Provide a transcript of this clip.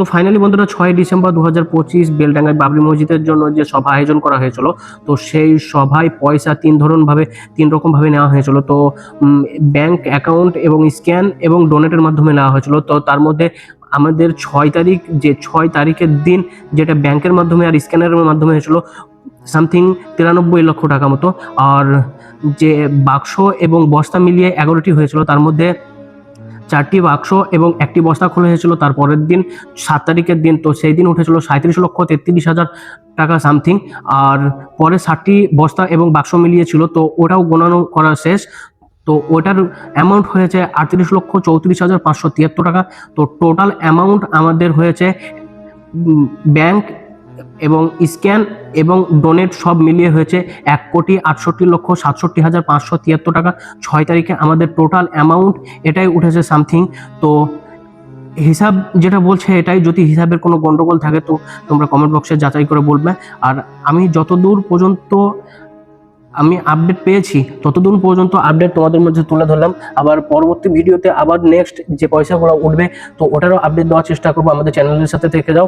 তো ফাইনালি বন্ধুরা 6 ডিসেম্বর 2025 বেলডাঙ্গায় বাবরি মসজিদের জন্য যে সভা আয়োজন করা হয়েছিল, তো সেই সভায় পয়সা তিন রকম ভাবে নেওয়া হয়েছিল। তো ব্যাংক অ্যাকাউন্ট এবং স্ক্যান এবং ডোনেটের মাধ্যমে নেওয়া হয়েছিল। তো তার মধ্যে আমাদের 6 তারিখের দিন যেটা ব্যাংকের মাধ্যমে আর স্ক্যানের মাধ্যমে হয়েছিল সামথিং 93 লক্ষ টাকা মতো। আর যে বাক্স এবং বস্তা মিলিয়ে 11টি হয়েছিল, তার মধ্যে 4টি বাক্স এবং একটি বস্তা খোলা হয়েছিল তার পরের দিন 7 তারিখের দিন। তো সেই দিন উঠেছিল 37,33,000 টাকা সামথিং। আর পরে 60টি বস্তা এবং বাক্স মিলিয়ে ছিল, তো ওটাও গোনানো করা শেষ। তো ওটার অ্যামাউন্ট হয়েছে 38,34,573 টাকা। তো টোটাল অ্যামাউন্ট আমাদের হয়েছে ব্যাংক এবং স্ক্যান এবং ডোনেট সব মিলিয়ে হয়েছে 1,68,67,573 টাকা। 6 তারিখে আমাদের টোটাল অ্যামাউন্ট এটাই উঠেছে সামথিং। তো হিসাব যেটা বলছে এটাই, যদি হিসাবের কোনো গন্ডগোল থাকে তো তোমরা কমেন্ট বক্সে যাচাই করে বলবে। আর আমি যতদূর পর্যন্ত আমি আপডেট পেয়েছি ততদূর পর্যন্ত আপডেট তোমাদের মধ্যে তুলে ধরলাম। আবার পরবর্তী ভিডিওতে আবার নেক্সট যে পয়সাগুলো উঠবে তো ওটারও আপডেট দেওয়ার চেষ্টা করবো। আমাদের চ্যানেলের সাথে থেকে যাও।